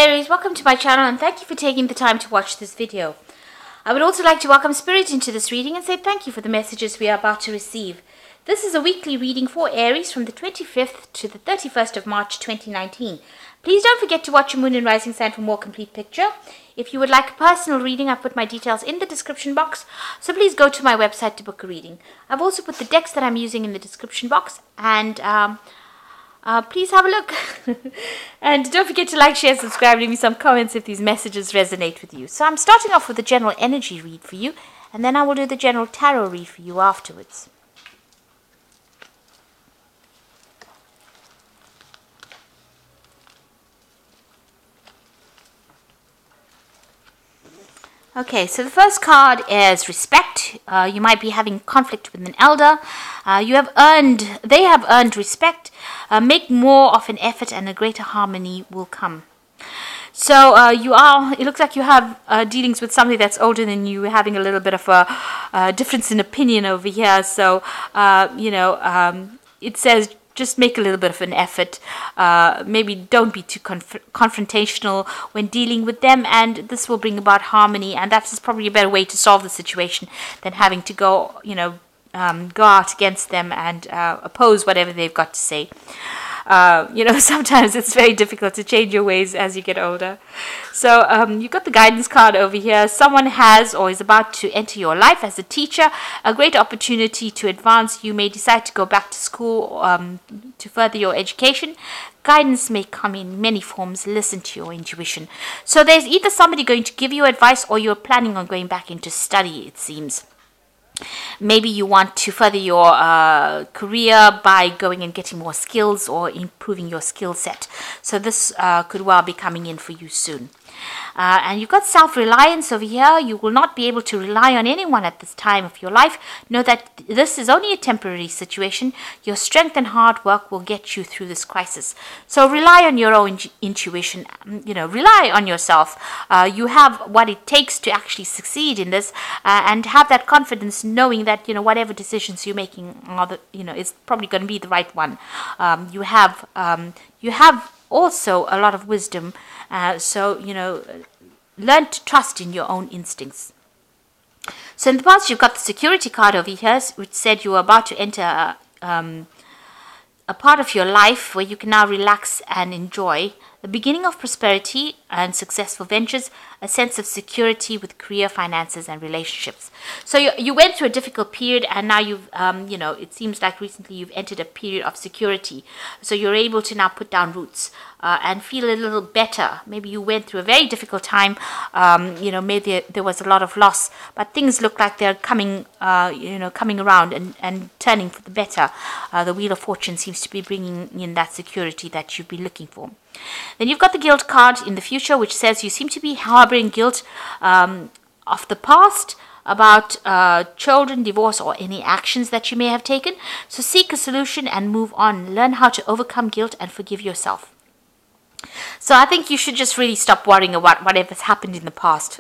Aries, welcome to my channel and thank you for taking the time to watch this video. I would also like to welcome Spirit into this reading and say thank you for the messages we are about to receive. This is a weekly reading for Aries from the 25th to the 31st of March 2019. Please don't forget to watch your moon and rising sign for more complete picture. If you would like a personal reading, I've put my details in the description box, so please go to my website to book a reading. I've also put the decks that I'm using in the description box, and please have a look. And don't forget to like, share, subscribe, leave me some comments if these messages resonate with you. So I'm starting off with the general energy read for you, and then I will do the general tarot read for you afterwards. Okay, so the first card is respect. You might be having conflict with an elder. They have earned respect. Make more of an effort and a greater harmony will come. So it looks like you have dealings with somebody that's older than you, having a little bit of a difference in opinion over here. So, it says just make a little bit of an effort. Maybe don't be too confrontational when dealing with them, and this will bring about harmony, and that's probably a better way to solve the situation than having to go out against them and oppose whatever they've got to say. Sometimes it's very difficult to change your ways as you get older. So you've got the guidance card over here. Someone has or is about to enter your life as a teacher, a great opportunity to advance. You may decide to go back to school to further your education. Guidance may come in many forms. Listen to your intuition. So there's either somebody going to give you advice, or you're planning on going back into study, it seems. Maybe you want to further your career by going and getting more skills or improving your skill set. So this could well be coming in for you soon. And you've got self-reliance over here. You will not be able to rely on anyone at this time of your life. Know that this is only a temporary situation. Your strength and hard work will get you through this crisis. So rely on your own intuition. Rely on yourself. You have what it takes to actually succeed in this, and have that confidence, knowing that whatever decisions you're making is probably going to be the right one. You have also a lot of wisdom. Learn to trust in your own instincts. So in the past, you've got the security card over here, which said you were about to enter a part of your life where you can now relax and enjoy the beginning of prosperity and successful ventures, a sense of security with career, finances, and relationships. So you went through a difficult period, and now you've, it seems like recently you've entered a period of security. So you're able to now put down roots and feel a little better. Maybe you went through a very difficult time. Maybe there was a lot of loss, but things look like they're coming around and turning for the better. The Wheel of Fortune seems to be bringing in that security that you've been looking for. Then you've got the guilt card in the future, which says you seem to be harboring guilt of the past about children, divorce, or any actions that you may have taken. So seek a solution and move on. Learn how to overcome guilt and forgive yourself. So I think you should just really stop worrying about whatever's happened in the past.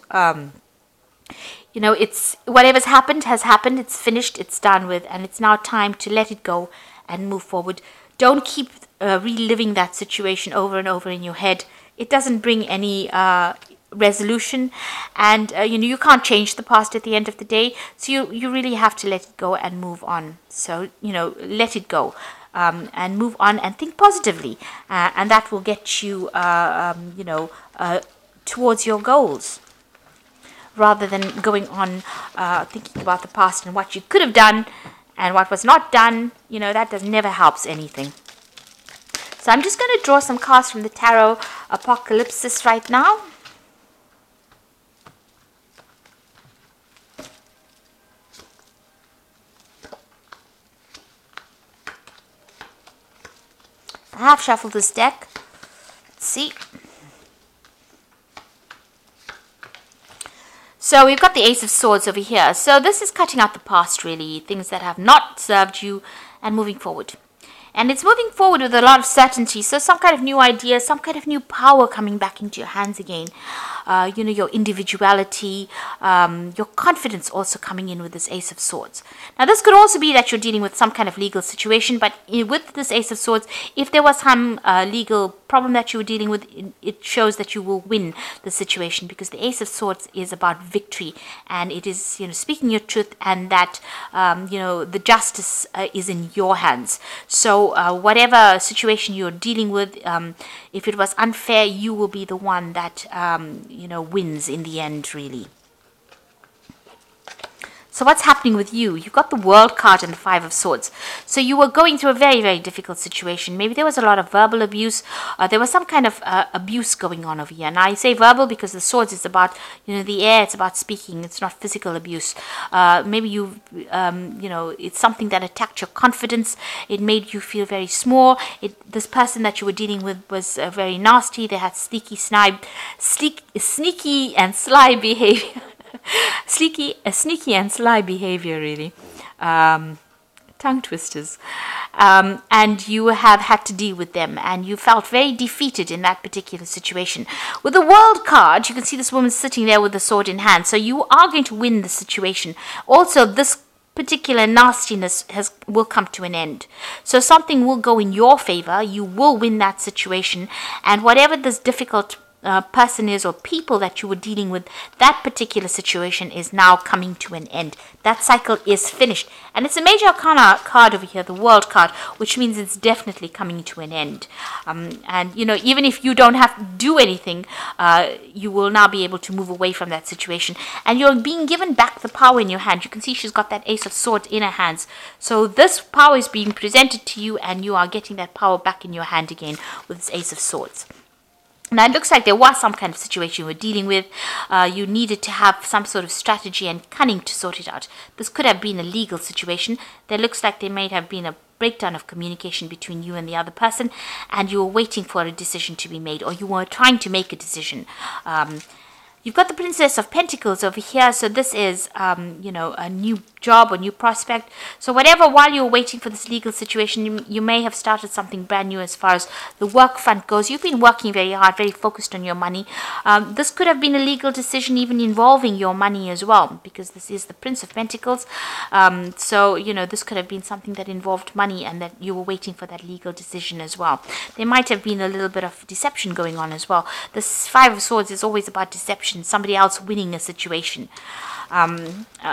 It's whatever's happened has happened. It's finished. It's done with, and it's now time to let it go and move forward. Don't keep reliving that situation over and over in your head. It doesn't bring any resolution, and you can't change the past at the end of the day. So you really have to let it go and move on. So let it go and move on and think positively, and that will get you towards your goals, rather than going on thinking about the past and what you could have done and what was not done. That never helps anything. So I'm just going to draw some cards from the Tarot Apokalypsis right now. I have shuffled this deck. Let's see. So we've got the Ace of Swords over here. So this is cutting out the past, really, things that have not served you, and moving forward. And it's moving forward with a lot of certainty. So some kind of new idea, some kind of new power coming back into your hands again. your individuality, your confidence also coming in with this Ace of Swords. Now, this could also be that you're dealing with some kind of legal situation, but with this Ace of Swords, if there was some legal problem that you were dealing with, it shows that you will win the situation, because the Ace of Swords is about victory, and it is, speaking your truth, and that, the justice is in your hands. So whatever situation you're dealing with, if it was unfair, you will be the one that, wins in the end, really. So what's happening with you? You've got the World card and the Five of Swords. So you were going through a very, very difficult situation. Maybe there was a lot of verbal abuse. There was some kind of abuse going on over here. Now, I say verbal because the Swords is about, the air. It's about speaking. It's not physical abuse. Maybe it's something that attacked your confidence. It made you feel very small. This person that you were dealing with was very nasty. They had sneaky and sly behavior. Sneaky and sly behavior, really. Tongue twisters. And you have had to deal with them, and you felt very defeated in that particular situation. With the World card, you can see this woman sitting there with the sword in hand. So you are going to win the situation. Also, this particular nastiness will come to an end. So something will go in your favor. You will win that situation. And whatever this difficult person is, or people that you were dealing with, that particular situation is now coming to an end. That cycle is finished, and it's a major arcana card over here, the World card, which means it's definitely coming to an end. And even if you don't have to do anything, you will now be able to move away from that situation, and you're being given back the power in your hand. You can see she's got that Ace of Swords in her hands, so this power is being presented to you, and you are getting that power back in your hand again with this Ace of Swords. Now, it looks like there was some kind of situation you were dealing with. You needed to have some sort of strategy and cunning to sort it out. This could have been a legal situation. There looks like there may have been a breakdown of communication between you and the other person, and you were waiting for a decision to be made, or you were trying to make a decision. You've got the Princess of Pentacles over here, so this is, a new job or new prospect. So while you're waiting for this legal situation, you may have started something brand new as far as the work front goes. You've been working very hard, very focused on your money. This could have been a legal decision even involving your money as well, because this is the Prince of Pentacles. This could have been something that involved money, and that you were waiting for that legal decision as well. There might have been a little bit of deception going on as well. This Five of Swords is always about deception. Somebody else winning a situation,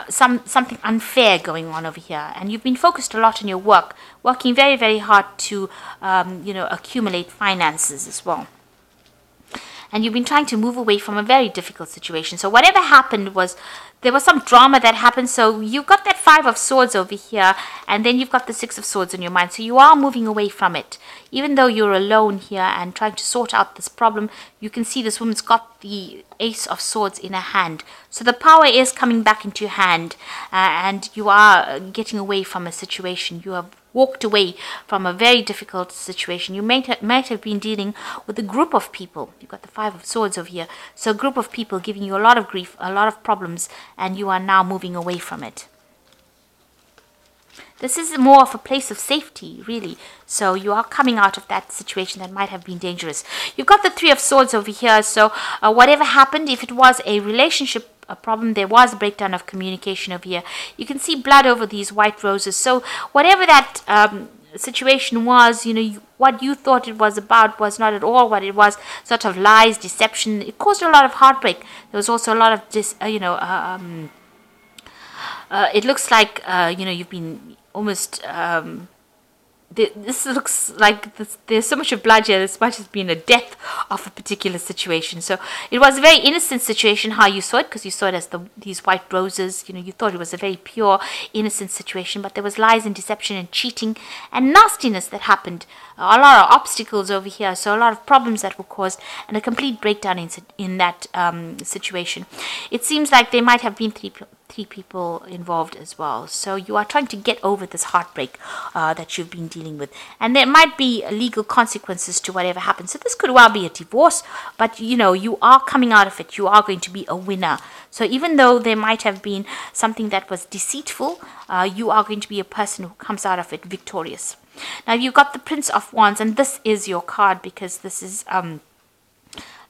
something unfair going on over here, and you've been focused a lot on your work, working very, very hard to accumulate finances as well. And you've been trying to move away from a very difficult situation. So whatever happened there was some drama that happened. So you've got that Five of Swords over here, and then you've got the Six of Swords in your mind. So you are moving away from it. Even though you're alone here and trying to sort out this problem, you can see this woman's got the Ace of Swords in her hand. So the power is coming back into your hand, and you are getting away from a situation. You have walked away from a very difficult situation. You might have been dealing with a group of people. You've got the Five of Swords over here. So a group of people giving you a lot of grief, a lot of problems, and you are now moving away from it. This is more of a place of safety, really. So you are coming out of that situation that might have been dangerous. You've got the Three of Swords over here. So whatever happened, if it was a relationship problem, there was a breakdown of communication over here. You can see blood over these white roses. So whatever that situation was, what you thought it was about was not at all what it was. Sort of lies, deception. It caused a lot of heartbreak. There was also a lot of it looks like you've been almost this looks like there's so much of blood here. This might have been a death of a particular situation. So it was a very innocent situation how you saw it, because you saw it as these white roses. You thought it was a very pure, innocent situation, but there was lies and deception and cheating and nastiness that happened. A lot of obstacles over here, so a lot of problems that were caused, and a complete breakdown in that situation. It seems like there might have been three people involved as well. So you are trying to get over this heartbreak that you've been dealing with, and there might be legal consequences to whatever happens. So this could well be a divorce, but you are coming out of it. You are going to be a winner. So even though there might have been something that was deceitful, you are going to be a person who comes out of it victorious. Now you've got the Prince of Wands, and this is your card, because this is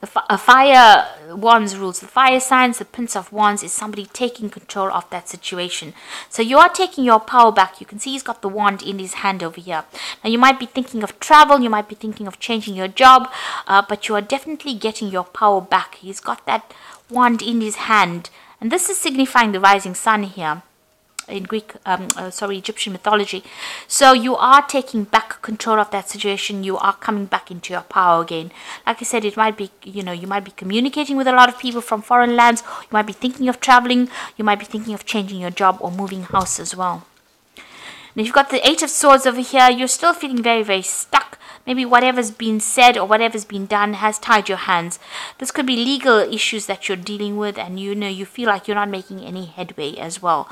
A fire wands rules the fire signs. The Prince of Wands is somebody taking control of that situation. So you are taking your power back. You can see he's got the wand in his hand over here. Now you might be thinking of travel. You might be thinking of changing your job. But you are definitely getting your power back. He's got that wand in his hand. And this is signifying the rising sun here in Egyptian mythology. So you are taking back control of that situation. You are coming back into your power again. Like I said, it might be, you might be communicating with a lot of people from foreign lands. You might be thinking of traveling. You might be thinking of changing your job or moving house as well. And if you've got the Eight of Swords over here, you're still feeling very, very stuck. Maybe whatever's been said or whatever's been done has tied your hands. This could be legal issues that you're dealing with, and you feel like you're not making any headway as well.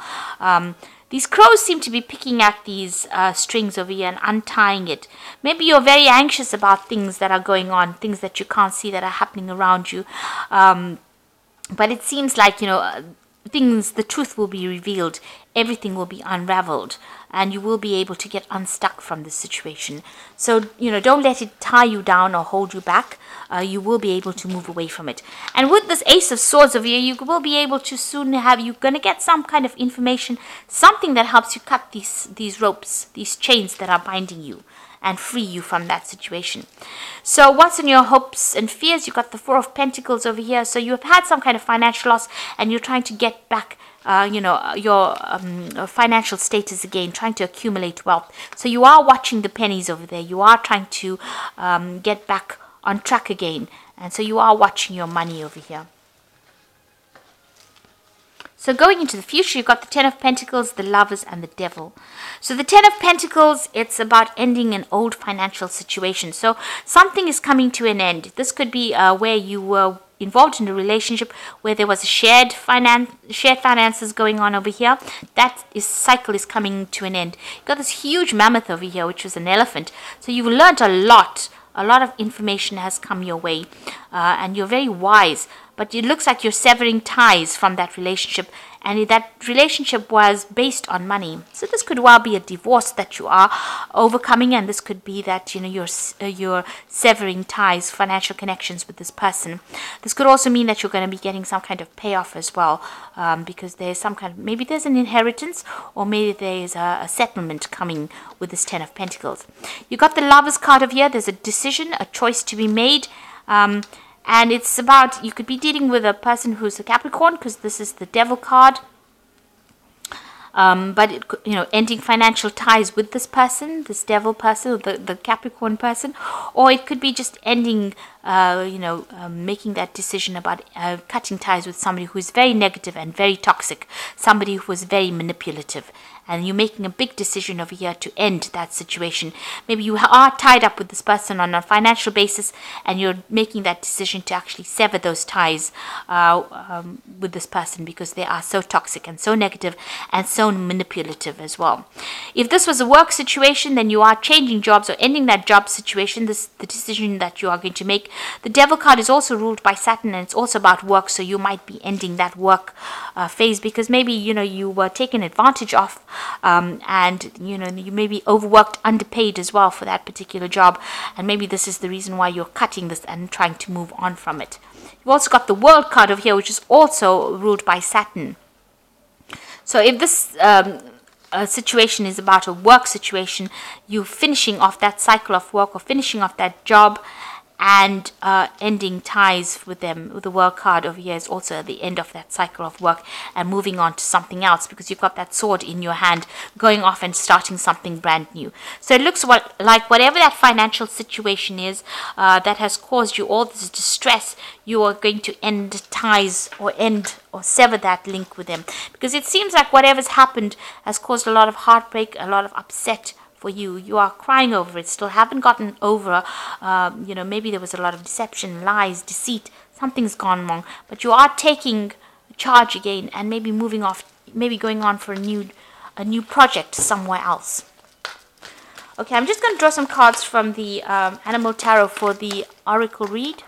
These crows seem to be picking at these strings over here and untying it. Maybe you're very anxious about things that are going on, things that you can't see that are happening around you. But it seems like, the truth will be revealed. Everything will be unraveled, and you will be able to get unstuck from this situation. So, don't let it tie you down or hold you back. You will be able to move away from it. And with this Ace of Swords over here, you will be able to soon you're going to get some kind of information, something that helps you cut these ropes, these chains that are binding you, and free you from that situation. So what's in your hopes and fears? You've got the Four of Pentacles over here. So you've had some kind of financial loss, and you're trying to get back your financial status again, trying to accumulate wealth. So you are watching the pennies over there. You are trying to get back on track again. And so you are watching your money over here. So going into the future, you've got the Ten of Pentacles, the Lovers, and the Devil. So the Ten of Pentacles, it's about ending an old financial situation. So something is coming to an end. This could be where you were involved in a relationship where there was a shared finances going on over here. That cycle is coming to an end. You've got this huge mammoth over here, which was an elephant. So you've learned a lot. A lot of information has come your way, and you're very wise. But it looks like you're severing ties from that relationship, and that relationship was based on money. So this could well be a divorce that you are overcoming, and this could be that you're severing ties, financial connections with this person. This could also mean that you're going to be getting some kind of payoff as well, because there's maybe there's an inheritance, or maybe there's a settlement coming with this Ten of Pentacles. You got the Lovers card over here. There's a decision, a choice to be made. And it's about, you could be dealing with a person who's a Capricorn, because this is the Devil card. But ending financial ties with this person, this Devil person, or the Capricorn person, or it could be just ending, making that decision about cutting ties with somebody who is very negative and very toxic, somebody who is very manipulative. And you're making a big decision over here to end that situation. Maybe you are tied up with this person on a financial basis, and you're making that decision to actually sever those ties with this person, because they are so toxic and so negative and so manipulative as well. If this was a work situation, then you are changing jobs or ending that job situation. This the decision that you are going to make. The Devil card is also ruled by Saturn, and it's also about work. So you might be ending that work phase, because maybe you were taken advantage of. And you may be overworked, underpaid as well for that particular job, and maybe this is the reason why you're cutting this and trying to move on from it. You've also got the World card over here, which is also ruled by Saturn. So if this situation is about a work situation, you finishing off that cycle of work or finishing off that job and ending ties with them. With the World card over here is also the end of that cycle of work and moving on to something else, because you've got that sword in your hand, going off and starting something brand new. So it looks like whatever that financial situation is that has caused you all this distress, you are going to end ties or sever that link with them, because it seems like whatever's happened has caused a lot of heartbreak, a lot of upset for you. You are crying over it, still haven't gotten over, maybe there was a lot of deception, lies, deceit, something's gone wrong, but you are taking charge again and maybe moving off, maybe going on for a new project somewhere else. Okay, I'm just going to draw some cards from the Animal Tarot for the Oracle read.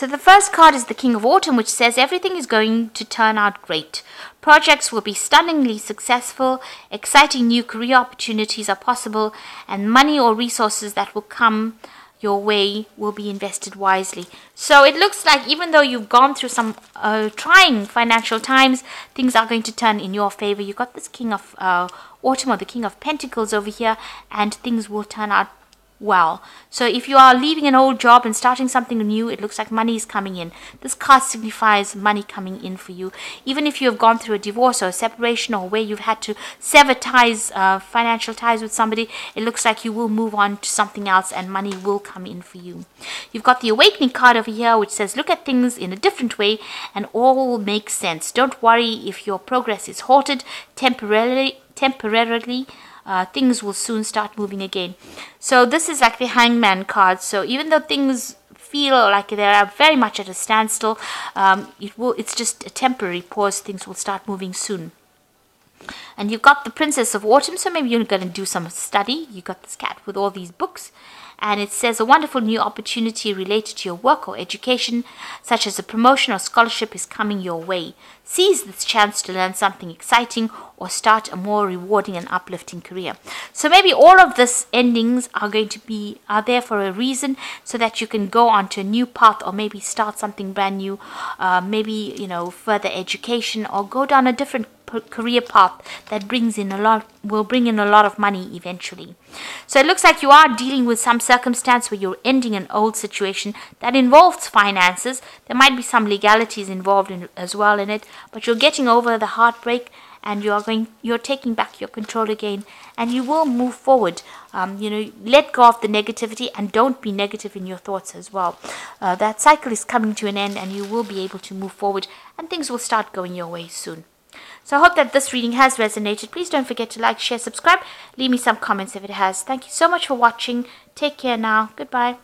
So the first card is the King of Autumn, which says everything is going to turn out great. Projects will be stunningly successful, exciting new career opportunities are possible, and money or resources that will come your way will be invested wisely. So it looks like even though you've gone through some trying financial times, things are going to turn in your favor. You got this King of Autumn, or the King of Pentacles over here, and things will turn out well. So if you are leaving an old job and starting something new, it looks like money is coming in. This card signifies money coming in for you. Even if you have gone through a divorce or a separation, or where you've had to sever ties, financial ties with somebody, it looks like you will move on to something else and money will come in for you. You've got the Awakening card over here, which says look at things in a different way and all will make sense. Don't worry if your progress is halted temporarily. Things will soon start moving again. So this is like the Hangman card. So even though things feel like they are very much at a standstill, it's just a temporary pause. Things will start moving soon. And you've got the Princess of Autumn, so maybe you're going to do some study. You got this cat with all these books, and it says a wonderful new opportunity related to your work or education, such as a promotion or scholarship, is coming your way. Seize this chance to learn something exciting or start a more rewarding and uplifting career. So maybe all of this endings are there for a reason, so that you can go on to a new path, or maybe start something brand new, maybe further education, or go down a different career path that will bring in a lot of money eventually. So it looks like you are dealing with some circumstance where you're ending an old situation that involves finances. There might be some legalities involved as well in it, but you're getting over the heartbreak and you're taking back your control again, and you will move forward. Let go of the negativity and don't be negative in your thoughts as well. That cycle is coming to an end and you will be able to move forward and things will start going your way soon. So I hope that this reading has resonated. Please don't forget to like, share, subscribe. Leave me some comments if it has. Thank you so much for watching. Take care now. Goodbye.